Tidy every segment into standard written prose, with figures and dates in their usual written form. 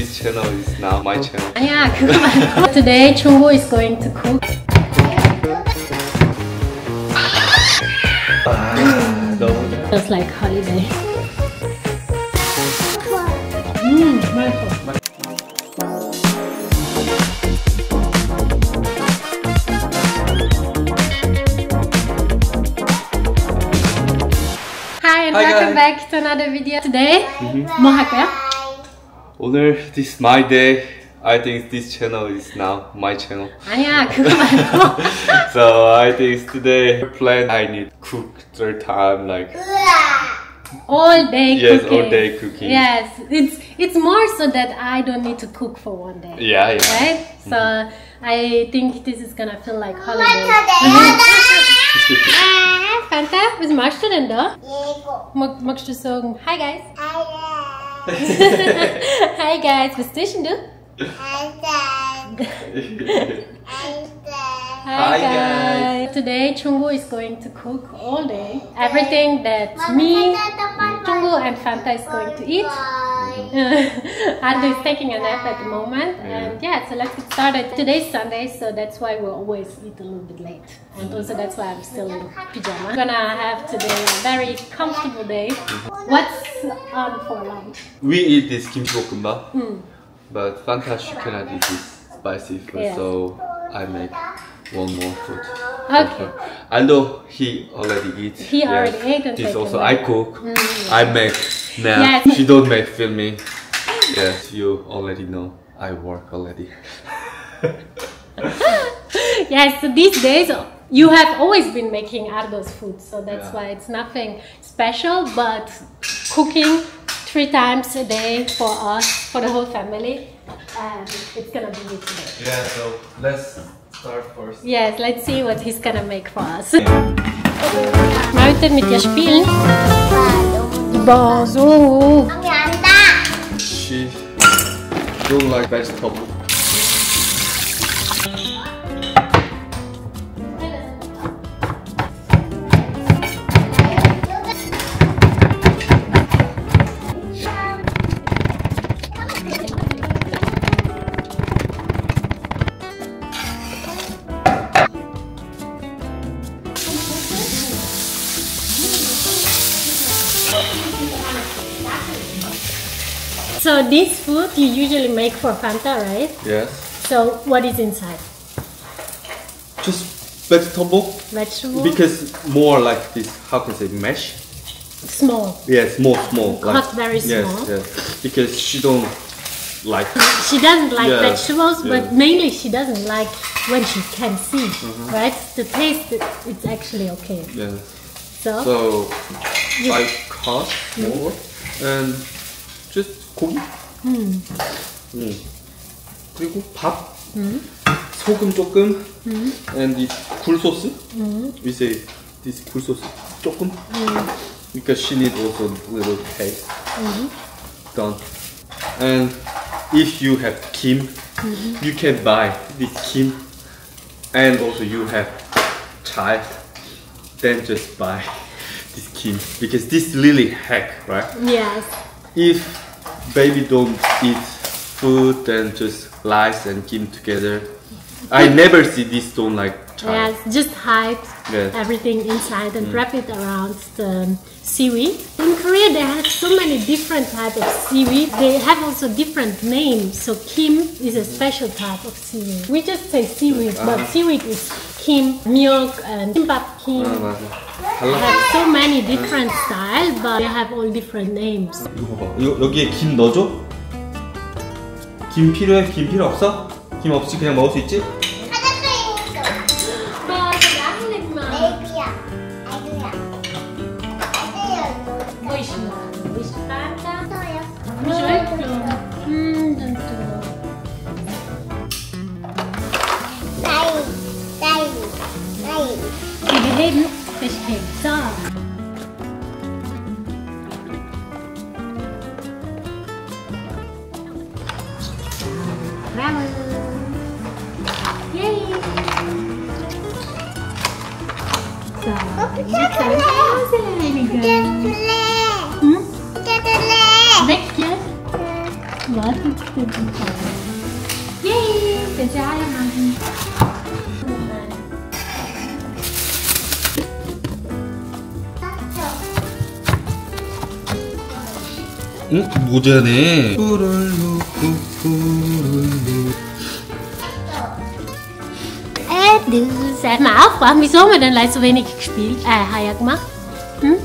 this channel is now my channel. 아니야, 그거 말고. Today, Chunggu is going to cook. 너무 Just like holiday. 맛있어. Hi and welcome back to another video. Today, 뭐 할 거야? 오늘 this is my day. I think this channel is now my channel. 아니야, 그거 말고. So I think today plan I need cook third time like all day yes, cooking. all day cooking. Yes, it's more so that I don't need to cook for one day. Yeah. Right? So I think this is gonna feel like holiday. Fanta, was magst du denn da? Magst du sagen, hi guys? Hi guys, was tust denn du? Hi guys. Today Chunggu is going to cook all day. Everything that me, Chunggu and Fanta is going to eat. Ardo is taking a nap at the moment. And yeah, so let's get started. Today's Sunday, so that's why we always eat a little bit late. And also that's why I'm still in pyjama. I'm gonna have today a very comfortable day. What's on for lunch? We eat this kimchi bokkeumbap, but Fanta she cannot eat this spicy food, so I make one more food. Okay. Although he already eat. He already ate and this taken also back. I cook. I make now. Yes. She don't make filming. Yes, you already know. I work already. Yes, so these days you have always been making Ardo's food, so that's why it's nothing special, but cooking 3 times a day for us, for the whole family, and it's gonna be good today. Yeah, so let's start first. Yes, let's see what he's gonna make for us. Möchten mit dir spielen? Boah, so. She don't like vegetable. So this food you usually make for Fanta, right? Yes. So what is inside? Just vegetable. Vegetable? Because more like this, how can I say, mesh? Small. Yes, more small. Cut very small. Yes, yes. Because she don't like. She doesn't like vegetables, yeah. but mainly she doesn't like when she can see, right? The taste, it's actually okay. Yeah. So I cut more and just 고기. 그리고 밥. 소금 조금. And this 굴소스. We say this 굴소스 조금. Because she needs also a little taste. Done. And if you have kim, you can buy this kim. And also you have child, then just buy this kim. Because this really hack, right? yes. If baby don't eat food, then just rice and kim together. I never see this don't like child. Yes, just hide everything inside and wrap it around the seaweed. In Korea they have so many different types of seaweed. They have also different names. So kim is a special type of seaweed. We just say seaweed, but seaweed is kim, miok, and kimbap kim. They have so many different styles, but they have all different names. 이거 봐. 여기에 김 넣어줘? 김 필요해? 김 필요 없어? 김 없이 그냥 먹을 수 있지? Warte, den Yay, den sie alle machen. 응? 모자네. Du, sag mal aufwachen, wieso haben wir denn leider so wenig gespielt? Haben ja gemacht. Hm?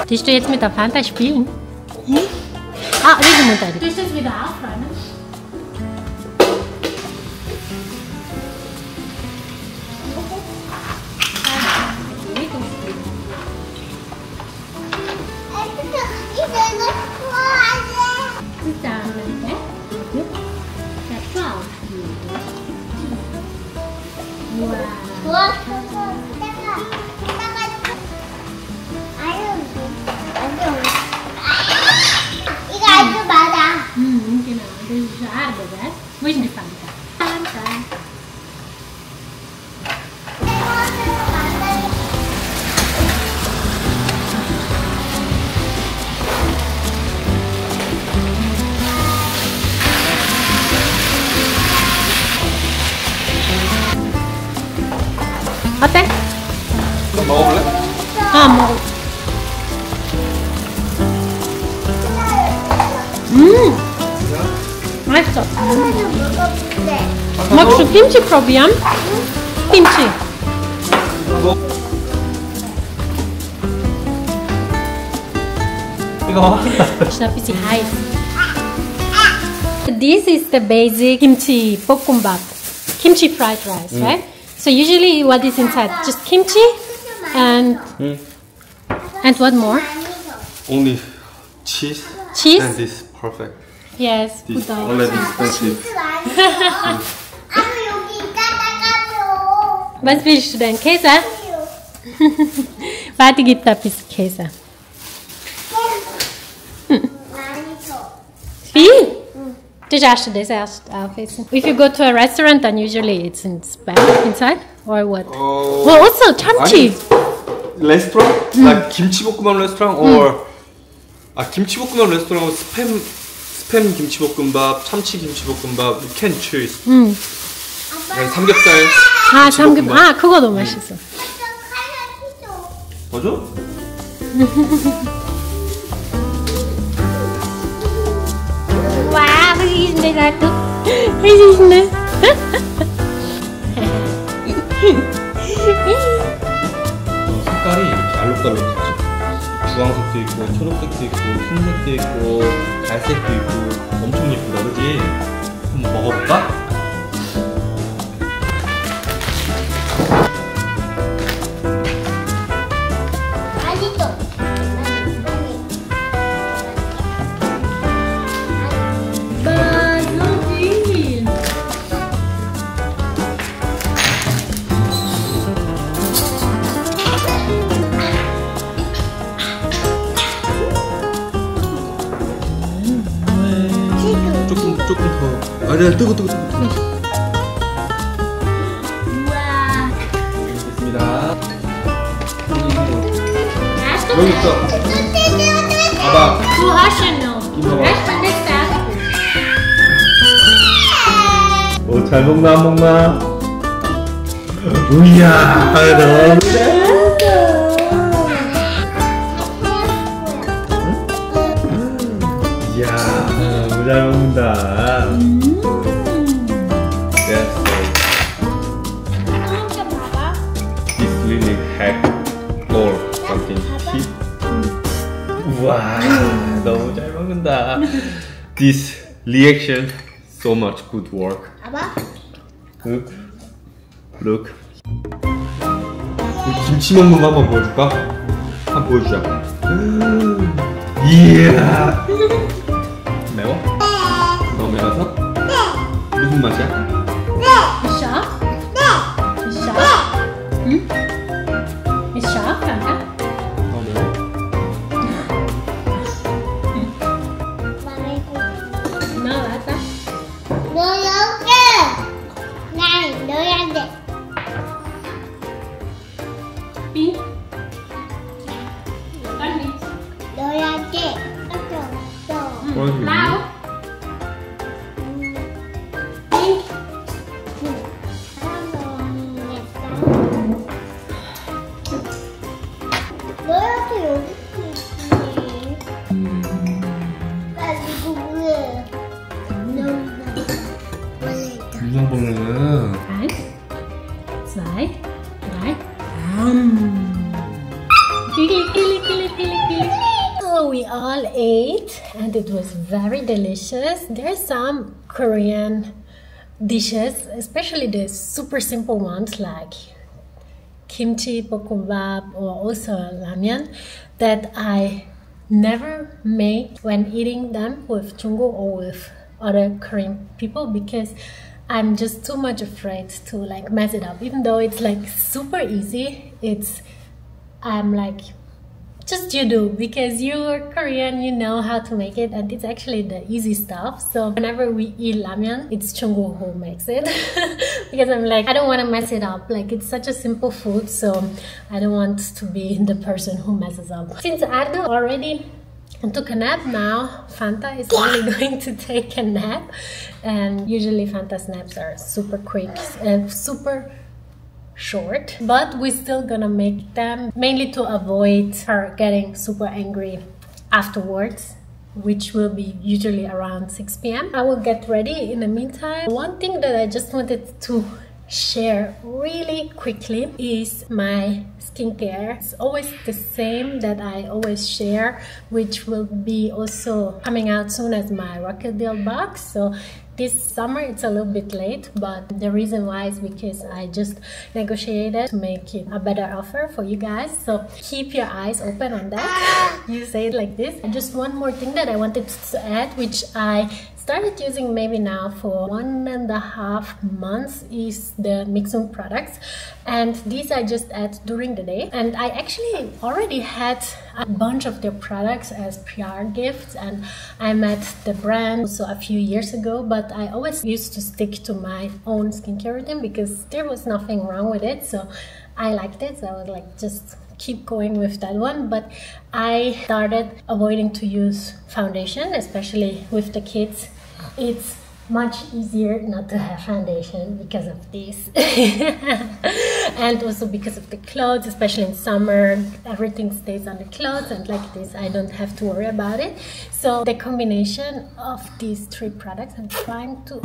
Willst du jetzt mit der Fanta spielen? Hm? Ah, diese Mutter. Du willst jetzt wieder aufräumen? Genau, das ist schade, was? Wo ist denn die Fanta? Fanta. 어때? 먹어볼래? 아, 먹어. 맛있어. Magst du Kimchi probieren? Kimchi. 이거. Ist ein bisschen heiß. This is the basic kimchi bokkeumbap. Kimchi fried rice, right? So usually what is inside? Just kimchi and what more? Only cheese. Cheese? And this perfect. Yes. This good. already expensive. Was willst du denn? Käse? Warte, gib da ein bisschen Käse. Viel? Du darfst das erst aufessen. If you go to a restaurant, then usually it's in inside or what? Oh. Well, also 참치. Restaurant? Like 김치볶음밥 restaurant or 김치볶음밥 restaurant 스팸 김치볶음밥, 참치 김치볶음밥. You can choose. 삼겹살. 삼겹살. 그거 너무 맛있어. 맞아? 와, 흐리신데 나도. 흐리신데. 색깔이 이렇게 알록달록하지. 주황색도 있고, 초록색도 있고, 흰색도 있고, 갈색도 있고, 엄청 예쁘다, 그지? 한번 먹어볼까? 조금 더. 아니야, 뜨거. 우와. 됐습니다. 여기 있어. 봐봐. Du hast schon noch. 이거 Recht von der Seite. 오, 잘 먹나 안 먹나? 우야, 너무 잘했어. 이야, 너무 잘 먹는다. This really hack or something. 우와, 너무 잘 먹는다. This reaction, so much good work. Look. 김치 먹는 거 한번 보여줄까? 한번 보여주자. 이야. 매워? 너무 매워서? 무슨 맛이야? Ist scharf? Ist scharf? Hm? Ist scharf, Fanta? No, warte. Pink? Dann nicht. Now. Pink. 유성벌레는 Right. Side. Right. So we all ate and it was very delicious. There are some Korean dishes, especially the super simple ones like kimchi, bokkeumbap, or also ramyeon, that I never make when eating them with Jungkook or with other Korean people because I'm just too much afraid to like mess it up. Even though it's like super easy, I'm like, just you do, because you're Korean, you know how to make it, and it's actually the easy stuff. So whenever we eat ramyeon, it's Jungkook who makes it because I'm like, I don't want to mess it up. Like, it's such a simple food, so I don't want to be the person who messes up. Since Ardo already took a nap, now Fanta is only going to take a nap, and usually Fanta's naps are super quick, super short, but we're still gonna make them mainly to avoid her getting super angry afterwards, which will be usually around 6 p.m. I will get ready in the meantime. One thing that I just wanted to share really quickly is my skincare. It's always the same that I always share, which will be also coming out soon as my Rocket Deal box. So this summer it's a little bit late, but the reason why is because I just negotiated to make it a better offer for you guys. So keep your eyes open on that. You say it like this. And just one more thing that I wanted to add, which I started using maybe now for 1.5 months, is the Mixum products, and these I just add during the day. And I actually already had a bunch of their products as PR gifts, and I met the brand also a few years ago, but I always used to stick to my own skincare routine because there was nothing wrong with it, so I liked it. So I was like, just keep going with that one. But I started avoiding to use foundation, especially with the kids. It's much easier not to have foundation because of this and also because of the clothes, especially in summer, everything stays on the clothes, and like this I don't have to worry about it. So the combination of these 3 products, I'm trying to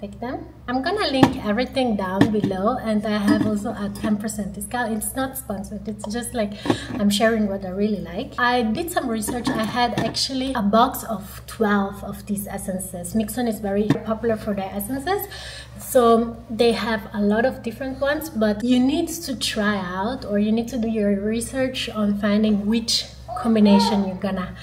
take them. I'm gonna link everything down below, and I have also a 10% discount. It's not sponsored, it's just like I'm sharing what I really like. I did some research. I had actually a box of 12 of these essences. Mixon is very popular for their essences, so they have a lot of different ones, but you need to try out, or you need to do your research on finding which combination you're gonna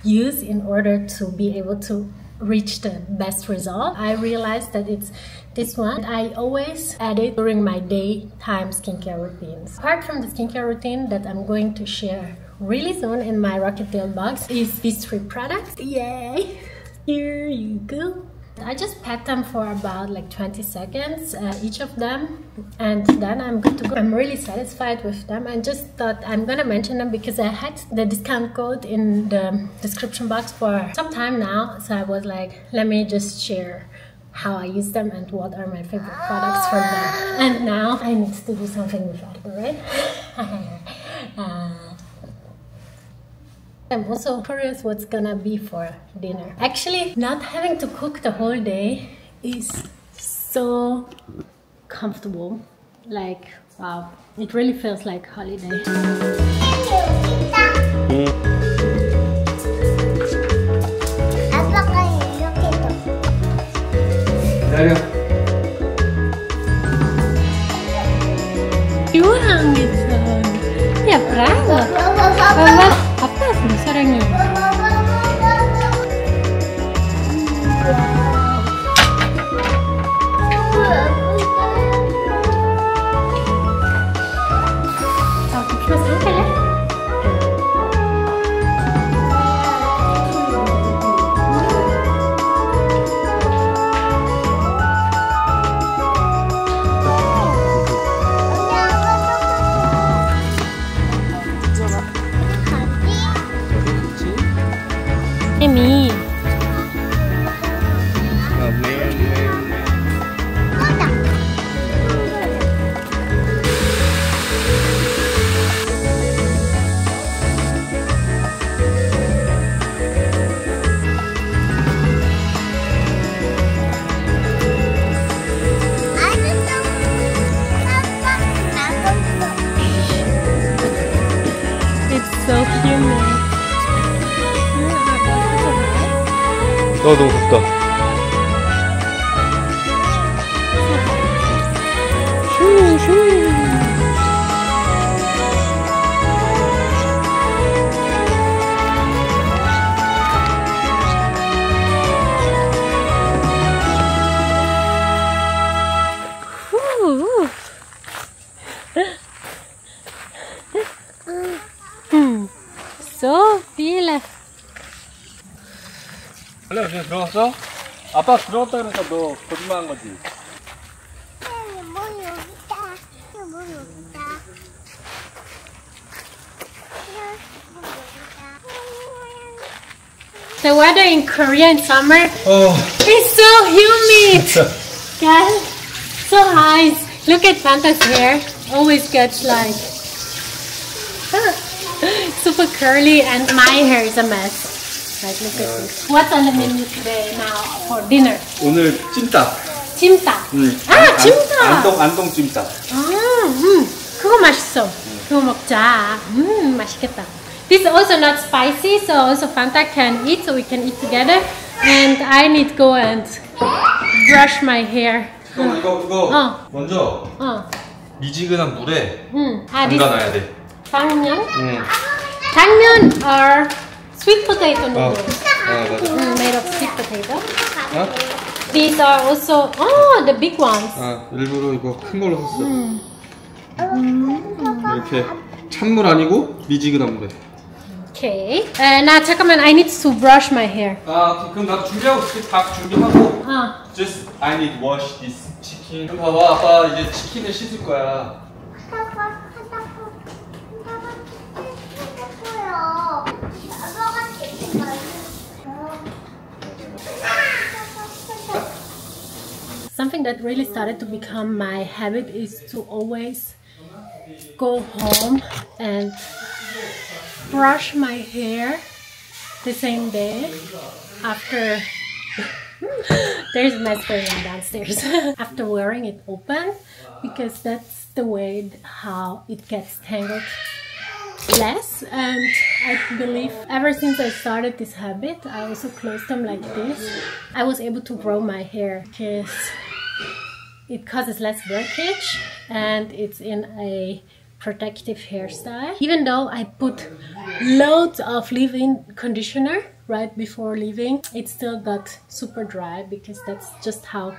use in order to be able to reach the best result. I realized that it's this one. I always add it during my daytime skincare routines. Apart from the skincare routine that I'm going to share really soon in my Rocket Deal box is these 3 products. Yay! Here you go. I just pat them for about like 20 seconds, each of them, and then I'm good to go. I'm really satisfied with them. I just thought I'm gonna mention them because I had the discount code in the description box for some time now, so I was like, let me just share how I use them and what are my favorite products from them. And now I need to do something with Ardo, right? I'm also curious what's gonna be for dinner. Actually, not having to cook the whole day is so comfortable. Like, wow, it really feels like holiday. Juang gitu. Ya, bravo. Apa besarnya? 너무 덥다. So viele. 할래, 그냥 들어갔어? 아빠 들어갔다 그러니까 너 거짓말한 거지? The weather in Korea in summer is so humid. Guys, so hot. Look at Fanta's hair. Always gets like super curly, and my hair is a mess. Like, look at this. What's on the menu today now for dinner? 오늘 찜닭. 찜닭. 찜닭. 안동 찜닭. 그거 맛있어. 그거 먹자. 맛있겠다. This is also not spicy, so also Fanta can eat, so we can eat together. And I need to go and brush my hair. 이거 먼저 미지근한 물에 담가놔야 돼. 당면? 당면 are sweet potato noodles. 맞아. Made of sweet potato. These are also the big ones. 일부러 이거 큰 걸로 샀어. 이렇게 찬물 아니고 미지근한 물에. Okay. Now 잠깐만, I need to brush my hair. 그럼 나도 준비하고 있을게. 닭 준비하고. Just I need to wash this chicken. 그럼 봐봐, 아빠 이제 치킨을 씻을 거야. Something that really started to become my habit is to always go home and brush my hair the same day after there's a mess going on downstairs after wearing it open, because that's the way how it gets tangled less. And I believe ever since I started this habit, I also close them like this. I was able to grow my hair because it causes less breakage and it's in a protective hairstyle. Even though I put loads of leave-in conditioner right before leaving, it still got super dry because that's just how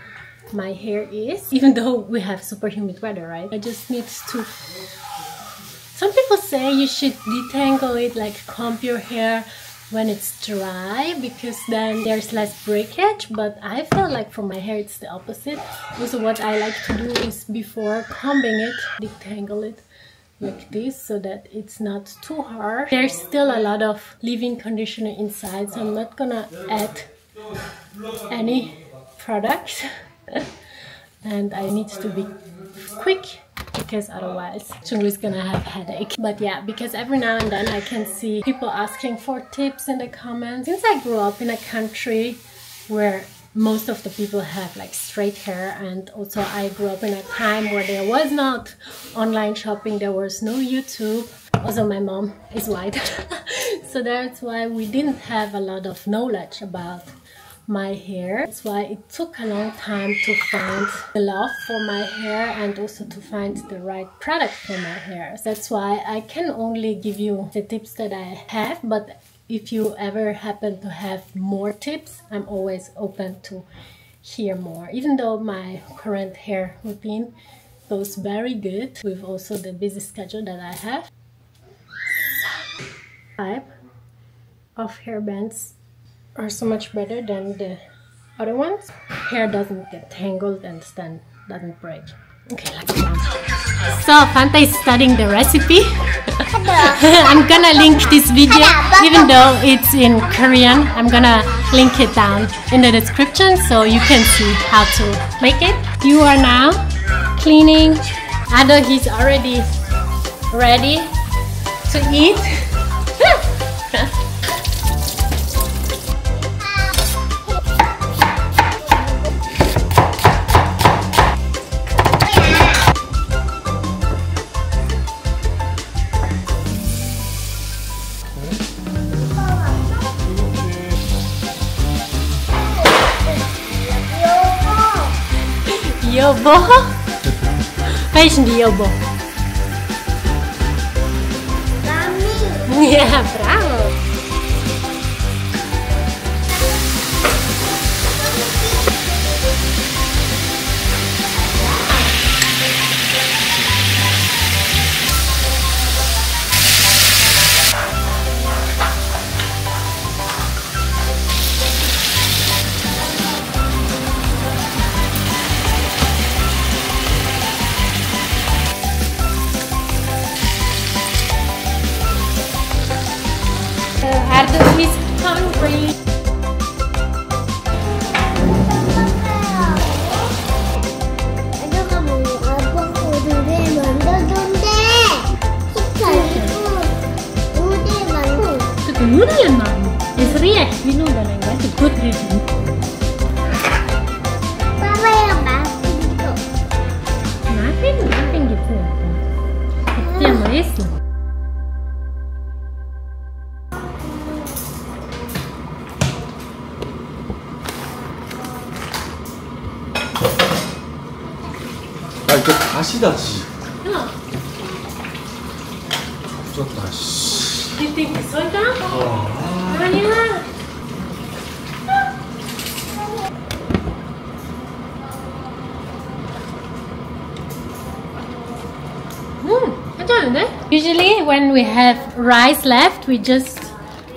my hair is. Even though we have super humid weather, right? I just need to... Some people say you should detangle it, like comb your hair when it's dry, because then there's less breakage, but I feel like for my hair it's the opposite. Also, what I like to do is before combing it, detangle it like this so that it's not too hard. There's still a lot of leave-in conditioner inside, so I'm not gonna add any products and I need to be quick because otherwise Chung is gonna have a headache. But yeah, because every now and then I can see people asking for tips in the comments. Since I grew up in a country where most of the people have like straight hair, and also I grew up in a time where there was not online shopping, there was no YouTube. Also my mom is white so that's why we didn't have a lot of knowledge about my hair. That's why it took a long time to find the love for my hair and also to find the right product for my hair. That's why I can only give you the tips that I have, but if you ever happen to have more tips, I'm always open to hear more. Even though my current hair routine goes very good with also the busy schedule that I have. Type of hairbands are so much better than the other ones. Hair doesn't get tangled and then doesn't break. Okay, let's go. So Fanta is studying the recipe. I'm gonna link this video, even though it's in Korean. I'm gonna link it down in the description so you can see how to make it. You are now cleaning. Ado, he's already ready to eat. 여보? Welchen die Jobo? Mami. Ja, bravo. Ardo is hungry. 아저가 뭐 아빠 고기를 만들던데 식사하고 우리 만들. Itu Nudeln machen. Es riecht wie Nudeln, weißt du, gut riechen. 빠빠야 맛있어. Muffin gibt's nicht. Jetzt gehen wir essen. 아 이거 다시다지. Ja. 졌다. 씨. You think it's so dumb? 아니야. 괜찮은데? Usually when we have rice left, we just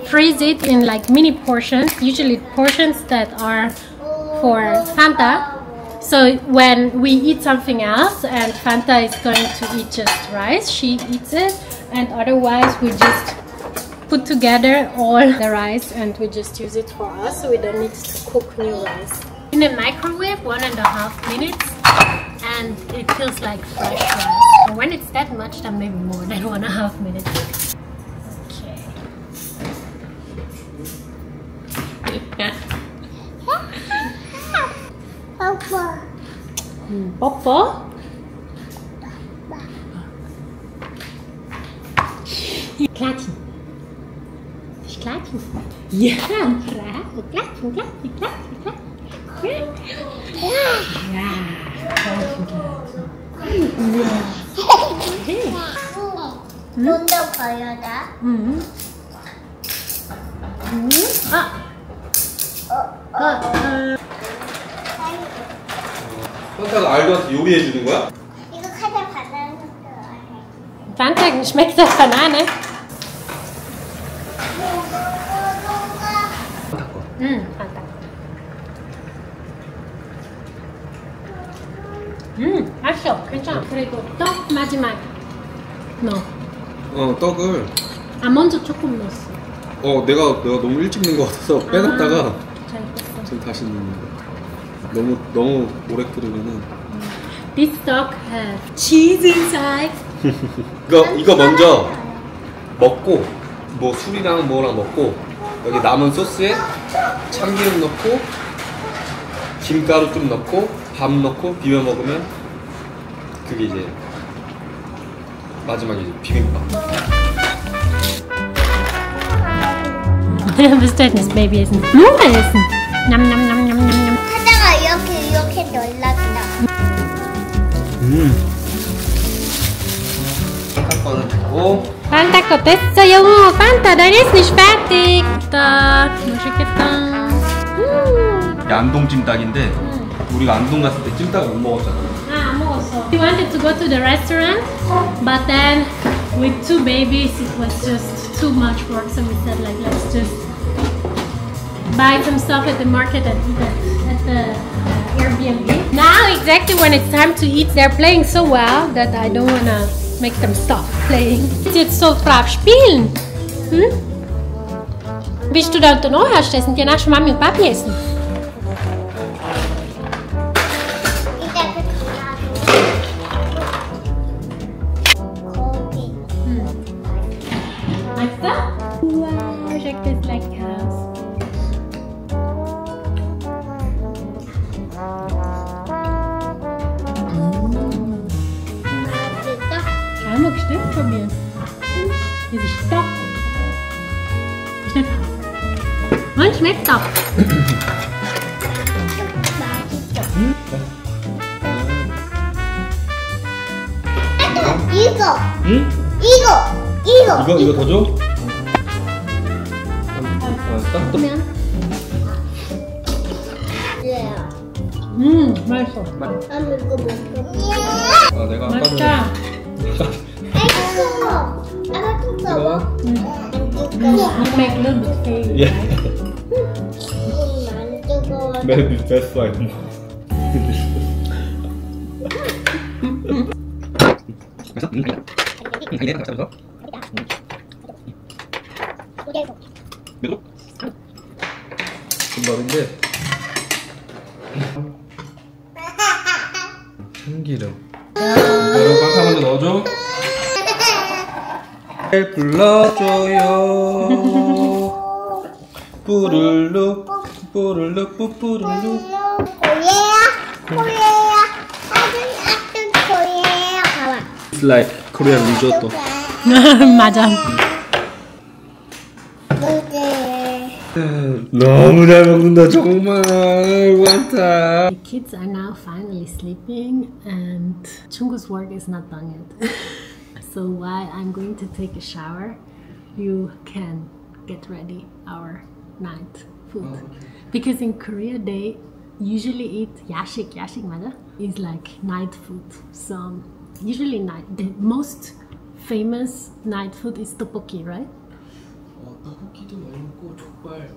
freeze it in like mini portions. Usually portions that are for Fanta. So when we eat something else and Fanta is going to eat just rice, she eats it, and otherwise we just put together all the rice and we just use it for us, so we don't need to cook new rice. In the microwave 1.5 minutes and it feels like fresh rice. And when it's that much, then maybe more than 1.5 minutes. Okay. 아빠. Popo? Klatschen. Klatschen. Ja, bravo. Klatschen, klatschen, klatschen, klatschen. Ja, klatschen, klatschen. 눈도 보여라. 현타가 알도한테 요리해 주는 거야? 이거 카자 바나나 좋아해. Fanta schmeckt das Banane? Fanta. 맛있어. 괜찮아. 그리고 떡 마지막 넣어. 떡을 아몬드 조금 넣었어. 내가 너무 일찍 넣은 거 같아서 빼놨다가 잘 됐어. 지금 다시 넣는 거. 너무 오래 끓이면은. This dog has cheese inside. 이거 먼저 먹고 뭐 술이랑 뭐랑 먹고 여기 남은 소스에 참기름 넣고 김가루 좀 넣고 밥 넣고 비벼 먹으면 그게 이제 마지막에 이제 비빔밥. Was denn das Baby essen? Blume essen. Nam nam nam nam nam nam. 카자가 이렇게 놀랐다. 한 번은 되고. Fanta ko 됐어, Junge. Fanta, dein ist nicht fertig. Da, 맛있겠다. 안동 찜닭인데 우리가 안동 갔을 때 찜닭을 못 먹었잖아. 안 먹었어. We wanted to go to the restaurant, but then with 2 babies it was just too much work, so we said like let's just buy some stuff at the market and eat it at the Airbnb. Now exactly when it's time to eat, they're playing so well that I don't wanna make them stop playing. Jetzt so brav spielen. Willst du da unten noch essen? Die nach Mami und Papi essen. Magst du? Wow, check this like cows. Einmal bestimmt von mir. Hier ist Stopp. Und schmeckt doch. 이거. 응? 이거 더 줘? 딱 그러면 예. 맛있어. 나는 이거 먹어. 내가 맛있다. 아이고. 아까 뜨거워. You make a little bit cake. 예. 안 뜨거워. Maybe that's why. 금방인데 참기름. 여러분 꽉 한번 넣어줘. 불러줘요. 뿌르르 뿌르르 뿌뿌르르. 코리아야. 아주 코리아야. 봐봐. It's like Korean risotto. 맞아. 너무 잘 먹는다 정말. 많다. The kids are now finally sleeping and Chungu's work is not done yet. So while I'm going to take a shower, you can get ready our night food. Because in Korea they usually eat yashik. Yashik 맞아? Is like night food. So usually the most famous night food is tteokbokki, right? 떡볶이도 많이 먹고 족발.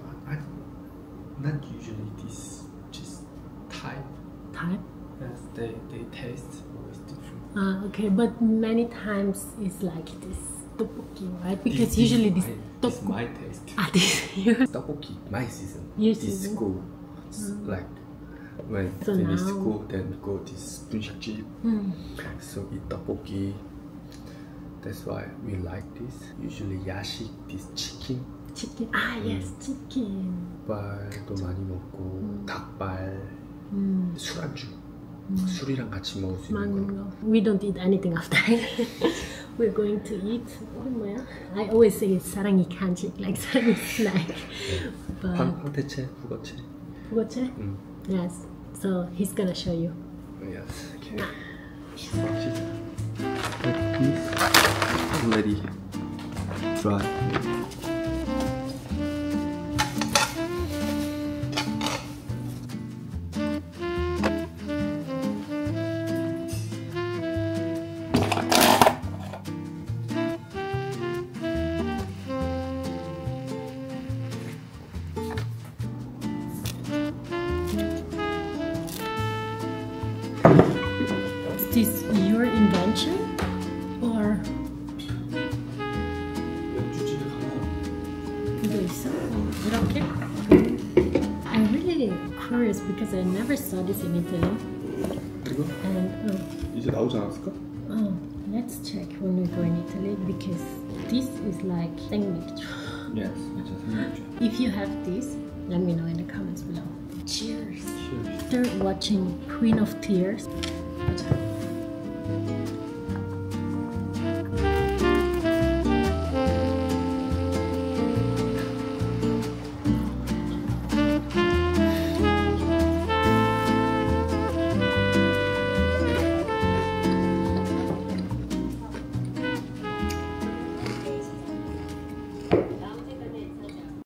Not usually this just type. Type? Yes, they taste always different. Okay, but many times it's like this tteokbokki, right? Because usually this This is my taste. this yours. 떡볶이 my season. Your This season? school like when So finish now- school then go this 분식집. So eat 떡볶이. That's why we like this. Usually 야식 this chicken. Chicken. Yes, chicken. 닭발도 많이 먹고 닭발, 술안주. 술이랑 같이 먹을 수 있는 거. Mango. We don't eat anything of that. We're going to eat. 뭐야? I always say it's 사랑이 간식, like 사랑이 snack. But 황태채, 북어채. 북어채? Yes. So he's gonna show you. Yes. Okay. Like this. Already dry. Is this your invention? Or 연주집에 가면 이거 있어? 이렇게? I'm really curious because I never saw this in Italy. 이거 And 이제 나오지 않았을까? let's check when we go in Italy because this is like 생맥주. Yes, it's a 생맥주. If you have this, let me know in the comments below. Cheers! Cheers. After watching Queen of Tears,